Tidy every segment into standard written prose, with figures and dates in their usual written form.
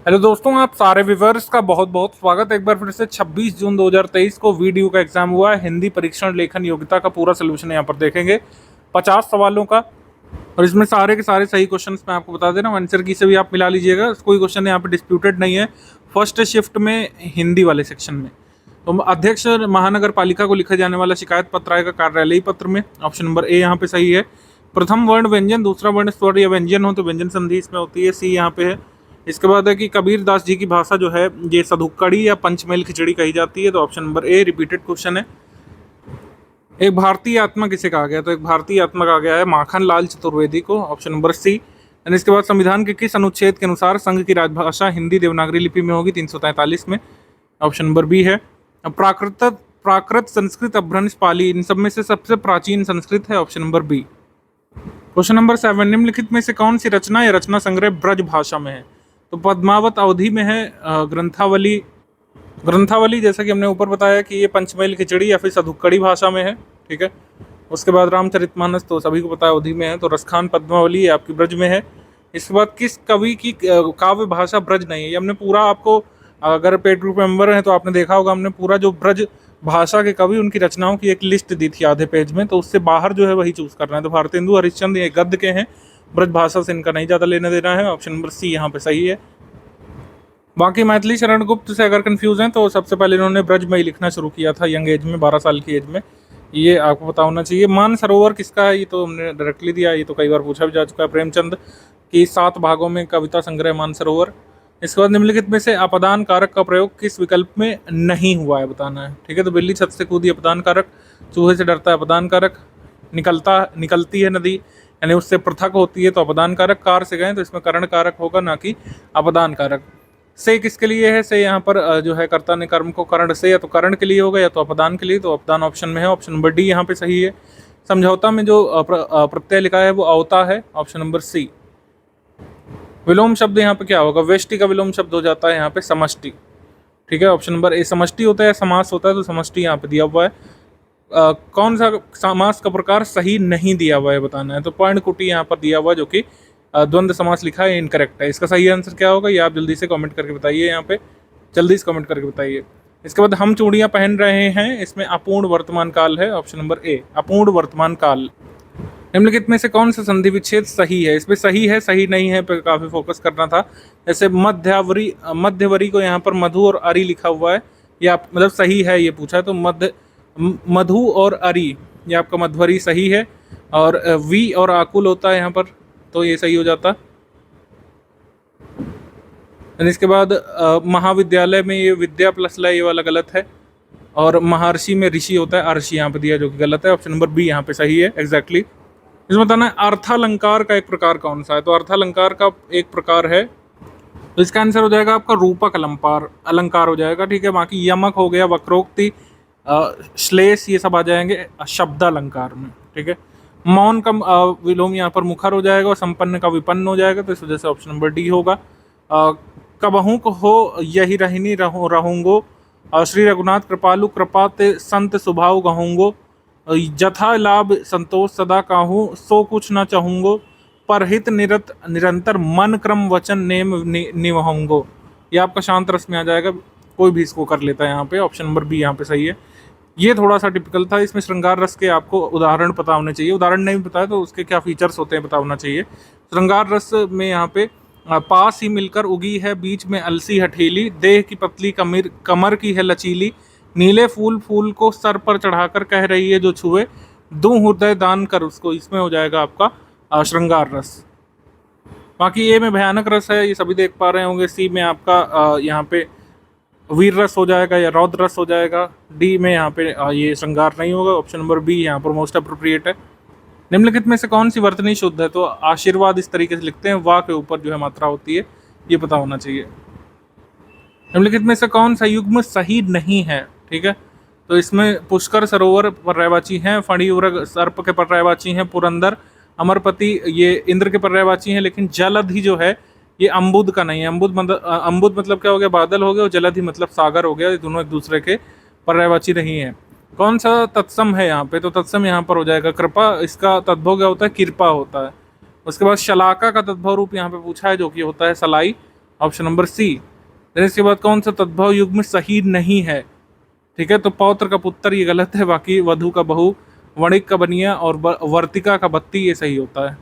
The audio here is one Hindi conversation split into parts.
हेलो दोस्तों, आप सारे व्यूवर्स का बहुत बहुत स्वागत है। एक बार फिर से 26 जून 2023 को वीडियो का एग्जाम हुआ है। हिंदी परीक्षण लेखन योग्यता का पूरा सोल्यूशन यहाँ पर देखेंगे 50 सवालों का। और इसमें सारे के सारे सही क्वेश्चंस मैं आपको बता दे रहा हूँ। आंसर की से भी आप मिला लीजिएगा, कोई क्वेश्चन यहाँ पर डिस्प्यूटेड नहीं है। फर्स्ट शिफ्ट में हिंदी वाले सेक्शन में तो अध्यक्ष महानगर पालिका को लिखा जाने वाला शिकायत पत्र आएगा कार्यालयी पत्र में। ऑप्शन नंबर ए यहाँ पे सही है। प्रथम वर्ण व्यंजन, दूसरा वर्ण स्वर या व्यंजन हो तो व्यंजन संधि इसमें होती है, सी यहाँ पे है। इसके बाद है कि कबीर दास जी की भाषा जो है ये सधुक्कड़ी या पंचमेल खिचड़ी कही जाती है, तो option number A repeated question है। एक भारतीय आत्मा किसे कहा गया, तो एक भारतीय आत्मा कहा गया है माखन लाल चतुर्वेदी को, ऑप्शन नंबर सी। एंड इसके बाद संविधान के किस अनुच्छेद के अनुसार संघ की राजभाषा हिंदी देवनागरी लिपि में होगी, 343 में, ऑप्शन नंबर बी है। प्राकृत संस्कृत अपभ्रंश पाली, इन सब में से सबसे प्राचीन संस्कृत है, option number B. Question number 7, निम्नलिखित में से कौन सी रचना या रचना संग्रह ब्रज भाषा में है, तो पद्मावत अवधि में है, ग्रंथावली ग्रंथावली जैसा कि हमने ऊपर बताया कि ये पंचमेल खिचड़ी या फिर सधुक्कड़ी भाषा में है, ठीक है। उसके बाद रामचरितमानस तो सभी को पता है अवधि में है, तो रसखान पद्मावली ये आपकी ब्रज में है। इसके बाद किस कवि की काव्य भाषा ब्रज नहीं है, ये हमने पूरा आपको, अगर पेड ग्रुप मेंबर है तो आपने देखा होगा, हमने पूरा जो ब्रज भाषा के कवि उनकी रचनाओं की एक लिस्ट दी थी आधे पेज में, तो उससे बाहर जो है वही चूज करना है। तो भारतेंदु हरिश्चंद्र ये गद्य के हैं, ब्रज भाषा से इनका नहीं ज़्यादा लेना देना है, ऑप्शन नंबर सी यहाँ पे सही है। बाकी मैथिली शरण गुप्त से अगर कंफ्यूज हैं तो सबसे पहले इन्होंने ब्रज में ही लिखना शुरू किया था यंग एज में, 12 साल की एज में, ये आपको पता होना चाहिए। मान सरोवर किसका है, ये तो हमने डायरेक्टली दिया, ये तो कई बार पूछा भी जा चुका है, प्रेमचंद की 7 भागों में कविता संग्रह मान सरोवर। इसके बाद निम्नलिखित में से अपदान कारक का प्रयोग किस विकल्प में नहीं हुआ है बताना है, ठीक है। तो बिल्ली छत से कूदी अपदान कारक, चूहे से डरता है अपदान कारक, निकलती है नदी यानी उससे पृथक होती है तो अपदान कारक, कार से गए तो इसमें करण कारक होगा ना कि अपदान कारक। से किसके लिए है, से यहाँ पर जो है कर्ता ने कर्म को करण से, या तो करण के लिए होगा या तो अपदान के लिए, तो अपदान ऑप्शन में है, ऑप्शन नंबर डी यहाँ पे सही है। समझौता में जो प्रत्यय लिखा है वो अवता है, ऑप्शन नंबर सी। विलोम शब्द यहाँ पे क्या होगा, वेष्टि का विलोम शब्द हो जाता है यहाँ पे समष्टि, ठीक है। ऑप्शन नंबर ए समष्टि होता है, समास होता है, तो समष्टि यहाँ पे दिया हुआ है। कौन सा समास का प्रकार सही नहीं दिया हुआ है बताना है, तो पर्णकुटी यहाँ पर दिया हुआ है जो कि द्वंद्व समास लिखा है, इनकरेक्ट है। इसका सही आंसर क्या होगा ये आप जल्दी से कमेंट करके बताइए, यहाँ पे जल्दी से कमेंट करके बताइए। इसके बाद हम चूड़ियाँ पहन रहे हैं, इसमें अपूर्ण वर्तमान काल है, ऑप्शन नंबर ए अपूर्ण वर्तमान काल। निम्नलिखित में से कौन सा संधि विच्छेद सही है, इसमें सही है सही नहीं है पे काफ़ी फोकस करना था। जैसे मध्यवरी को यहाँ पर मधु और अरि लिखा हुआ है, ये आप मतलब सही है ये पूछा है, तो मधु और अरि ये आपका मध्वरी सही है, और वी और आकुल होता है यहाँ पर, तो ये सही हो जाता। इसके बाद महाविद्यालय में ये विद्या प्लस लय ये वाला गलत है, और महर्षि में ऋषि होता है, अर्षि यहाँ पे दिया जो कि गलत है, ऑप्शन नंबर बी यहाँ पे सही है एग्जैक्टली। इसमें बताना है अर्थालंकार का एक प्रकार कौन सा है, तो अर्थालंकार का एक प्रकार है, तो इसका आंसर हो जाएगा आपका रूपक अलंकार हो जाएगा, ठीक है। बाकी यमक हो गया, वक्रोक्ति, श्लेष ये सब आ जाएंगे शब्दालंकार में, ठीक है। मौन का विलोम यहाँ पर मुखर हो जाएगा, और संपन्न का विपन्न हो जाएगा, तो इस वजह से ऑप्शन नंबर डी होगा। कबहू को हो यही रहनी रहूंगो, श्री रघुनाथ कृपालु कृपा ते संत स्वभाव कहूँगो, जथा लाभ संतोष सदा काहूँ सो कुछ न चाहूँगो, परहित निरंतर मन क्रम वचन नेम निभाऊंगो, ये आपका शांत रस में आ जाएगा, कोई भी इसको कर लेता है यहाँ पे, ऑप्शन नंबर बी यहाँ पे सही है। ये थोड़ा सा टिपिकल था, इसमें श्रृंगार रस के आपको उदाहरण पता होने चाहिए, उदाहरण नहीं पता है तो उसके क्या फीचर्स होते हैं पता होना चाहिए। श्रृंगार रस में यहाँ पे पास ही मिलकर उगी है बीच में अलसी हठेली, देह की पतली कमर की है लचीली, नीले फूल को सर पर चढ़ाकर कह रही है जो छुए, दूं हृदय दान कर उसको, इसमें हो जाएगा आपका श्रृंगार रस। बाकी ए में भयानक रस है, ये सभी देख पा रहे होंगे। सी में आपका यहाँ पे वीर रस हो जाएगा या रौद्र रस हो जाएगा। डी में यहाँ पे ये श्रृंगार नहीं होगा, ऑप्शन नंबर बी यहाँ पर मोस्ट अप्रोप्रिएट है। निम्नलिखित में से कौन सी वर्तनी शुद्ध है, तो आशीर्वाद इस तरीके से लिखते हैं, वाह के ऊपर जो है मात्रा होती है, ये पता होना चाहिए। निम्नलिखित में से कौन सा युग्म सही नहीं है, ठीक है, तो इसमें पुष्कर सरोवर पर्यायवाची हैं, फणियुरग सर्प के पर्यायवाची हैं, पुरंदर अमरपति ये इंद्र के पर्यायवाची हैं, लेकिन जलधि जो है ये अम्बुद का नहीं है। अम्बुद मतलब क्या हो गया, बादल हो गया, और जलधि मतलब सागर हो गया, ये दोनों एक दूसरे के पर्यायवाची नहीं है। कौन सा तत्सम है यहाँ पे, तो तत्सम यहाँ पर हो जाएगा कृपा, इसका तद्भव क्या होता है, कृपा होता है। उसके बाद शलाका का तद्भव रूप यहाँ पे पूछा है जो कि होता है सलाई, ऑप्शन नंबर सी। देन इसके बाद कौन सा तद्भव युग्म सही नहीं है? ठीक है, तो पौत्र का पुत्र ये गलत है, बाकी वधु का बहू, वणिक का बनिया और वर्तिका का बत्ती ये सही होता है।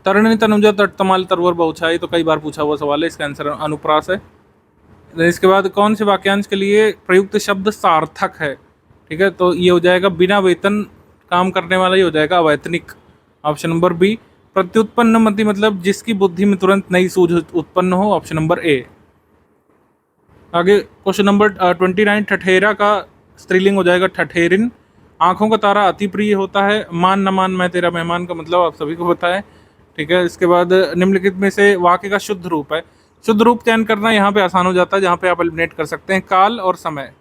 तरणी तनुजा तटतमाल तरवर बहुछाई, तो कई बार पूछा हुआ सवाल है, इसका आंसर अनुप्रास है। इसके बाद कौन से वाक्यांश के लिए प्रयुक्त शब्द सार्थक है? ठीक है, तो ये हो जाएगा बिना वेतन काम करने वाला, ये हो जाएगा अवैतनिक, ऑप्शन नंबर बी। प्रत्युत्पन्न मति मतलब जिसकी बुद्धि में तुरंत नई सूझ उत्पन्न हो, ऑप्शन नंबर ए। आगे क्वेश्चन नंबर 29, ठठेरा का स्त्रीलिंग हो जाएगा ठठेरिन। आंखों का तारा अति प्रिय होता है, मान न मान मैं तेरा मेहमान का मतलब आप सभी को पता है। ठीक है, इसके बाद निम्नलिखित में से वाक्य का शुद्ध रूप है। शुद्ध रूप चयन करना यहाँ पे आसान हो जाता है, जहाँ पे आप एलिमिनेट कर सकते हैं काल और समय।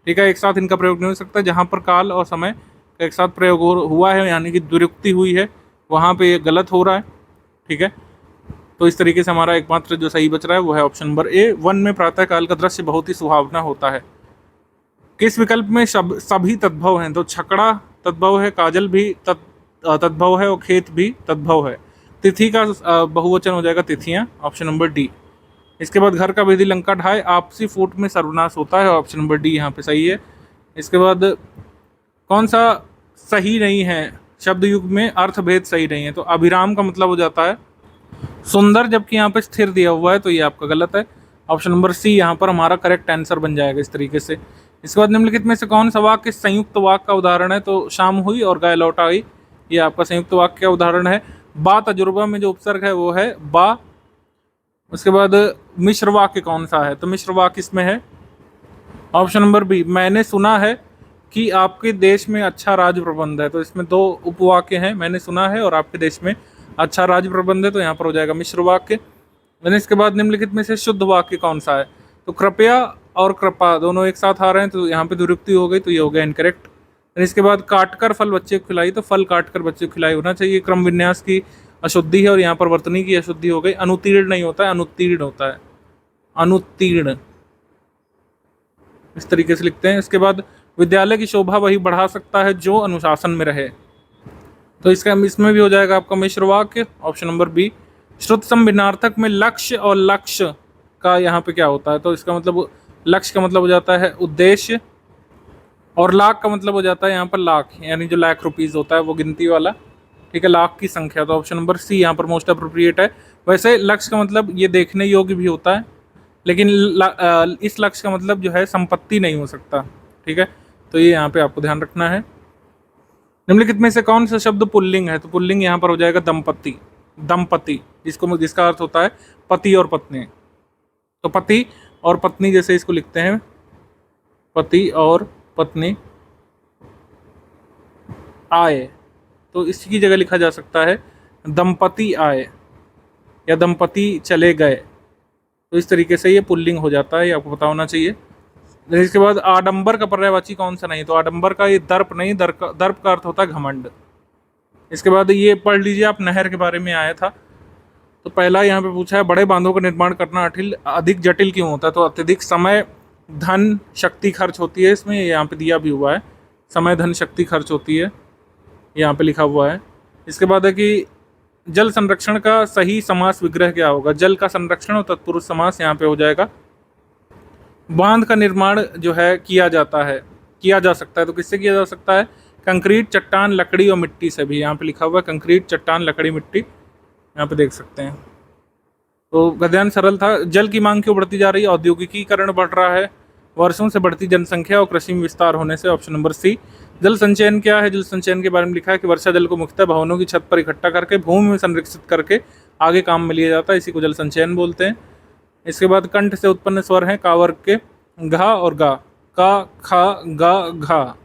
ठीक है, एक साथ इनका प्रयोग नहीं हो सकता। जहाँ पर काल और समय का एक साथ प्रयोग हुआ है, यानी कि दुरुक्ति हुई है, वहाँ पे ये गलत हो रहा है। ठीक है, तो इस तरीके से हमारा एकमात्र जो सही बच रहा है वो है ऑप्शन नंबर ए। वन में प्रातः काल का दृश्य बहुत ही सुहावना होता है। किस विकल्प में सभी तद्भव हैं? तो छकड़ा तद्भव है, काजल भी तद्भव है और खेत भी तद्भव है। तिथि का बहुवचन हो जाएगा तिथियां, ऑप्शन नंबर डी। इसके बाद घर का भेदी लंका ढाए, आपसी फूट में सर्वनाश होता है, ऑप्शन नंबर डी यहाँ पे सही है। इसके बाद कौन सा सही नहीं है? शब्द युग में अर्थभेद सही नहीं है, तो अभिराम का मतलब हो जाता है सुंदर, जबकि यहाँ पे स्थिर दिया हुआ है, तो ये आपका गलत है। ऑप्शन नंबर सी यहाँ पर हमारा करेक्ट आंसर बन जाएगा इस तरीके से। इसके बाद निम्नलिखित में से कौन सा वाक्य संयुक्त वाक्य का उदाहरण है? तो शाम हुई और गाय लौट आई, ये आपका संयुक्त वाक्य का उदाहरण है। बा तजुर्बा में जो उपसर्ग है वो है बा। उसके बाद मिश्र वाक्य कौन सा है? तो मिश्र वाक्य इसमें है ऑप्शन नंबर बी, मैंने सुना है कि आपके देश में अच्छा राज्य प्रबंध है। तो इसमें दो उपवाक्य हैं, मैंने सुना है और आपके देश में अच्छा राज्य प्रबंध है, तो यहाँ पर हो जाएगा मिश्र वाक्य। इसके बाद निम्नलिखित में से शुद्ध वाक्य कौन सा है? तो कृपया और कृपा दोनों एक साथ आ रहे हैं, तो यहाँ पे दुरुक्ति हो गई, तो ये हो गया इनकरेक्ट। इसके बाद काटकर फल बच्चे को खिलाई, तो फल काटकर बच्चे को खिलाई होना चाहिए। क्रम विन्यास की अशुद्धि है और यहाँ पर वर्तनी की अशुद्धि हो गई। अनुत्तीर्ण नहीं होता है, अनुत्तीर्ण होता है, अनुत्तीर्ण, इस तरीके से लिखते हैं। इसके बाद विद्यालय की शोभा वही बढ़ा सकता है जो अनुशासन में रहे, तो इसमें भी हो जाएगा आपका मिश्र वाक्य, ऑप्शन नंबर बी। श्रुत संभिन्नार्थक में लक्ष्य और लक्ष्य का यहाँ पे क्या होता है? तो इसका मतलब लक्ष्य का मतलब हो जाता है उद्देश्य, और लाख का मतलब हो जाता है यहाँ पर लाख, यानी जो लाख रुपीज़ होता है वो गिनती वाला। ठीक है, लाख की संख्या, तो ऑप्शन नंबर सी यहाँ पर मोस्ट अप्रोप्रिएट है। वैसे लक्ष्य का मतलब ये देखने योग्य भी होता है, लेकिन इस लक्ष्य का मतलब जो है संपत्ति नहीं हो सकता। ठीक है, तो ये यहाँ पे आपको ध्यान रखना है। निम्नलिखित में से कौन सा शब्द पुल्लिंग है? तो पुल्लिंग यहाँ पर हो जाएगा दंपति, दंपति, जिसका अर्थ होता है पति और पत्नी। तो पति और पत्नी जैसे इसको लिखते हैं, पति और पत्नी आए, तो इसकी जगह लिखा जा सकता है दंपति आए या दंपति चले गए, तो इस तरीके से ये पुल्लिंग हो जाता है, ये आपको पता होना चाहिए। इसके बाद आडंबर का पर्यायवाची कौन सा नहीं? तो आडंबर का ये दर्प नहीं, दर्प का अर्थ होता है घमंड। इसके बाद ये पढ़ लीजिए आप, नहर के बारे में आया था। तो पहला यहाँ पे पूछा है बड़े बांधों का निर्माण करना अधिक जटिल क्यों होता है? तो अत्यधिक समय धन शक्ति खर्च होती है, इसमें यहाँ पे दिया भी हुआ है, समय धन शक्ति खर्च होती है, यहाँ पे लिखा हुआ है। इसके बाद है कि जल संरक्षण का सही समास विग्रह क्या होगा? जल का संरक्षण और तत्पुरुष समास यहाँ पे हो जाएगा। बांध का निर्माण जो है किया जा सकता है, तो किससे किया जा सकता है? कंक्रीट, चट्टान, लकड़ी और मिट्टी से भी, यहाँ पे लिखा हुआ है कंक्रीट, चट्टान, लकड़ी, मिट्टी, यहाँ पे देख सकते हैं। तो गद्यांश सरल था। जल की मांग क्यों बढ़ती जा रही है? औद्योगिकीकरण बढ़ रहा है, वर्षों से बढ़ती जनसंख्या और कृषि में विस्तार होने से, ऑप्शन नंबर सी। जल संचयन क्या है? जल संचयन के बारे में लिखा है कि वर्षा जल को मुख्यतः भवनों की छत पर इकट्ठा करके भूमि में संरक्षित करके आगे काम में लिया जाता है, इसी को जल संचयन बोलते हैं। इसके बाद कंठ से उत्पन्न स्वर हैं का वर्ग के घा और गा, का, खा, गा, घा,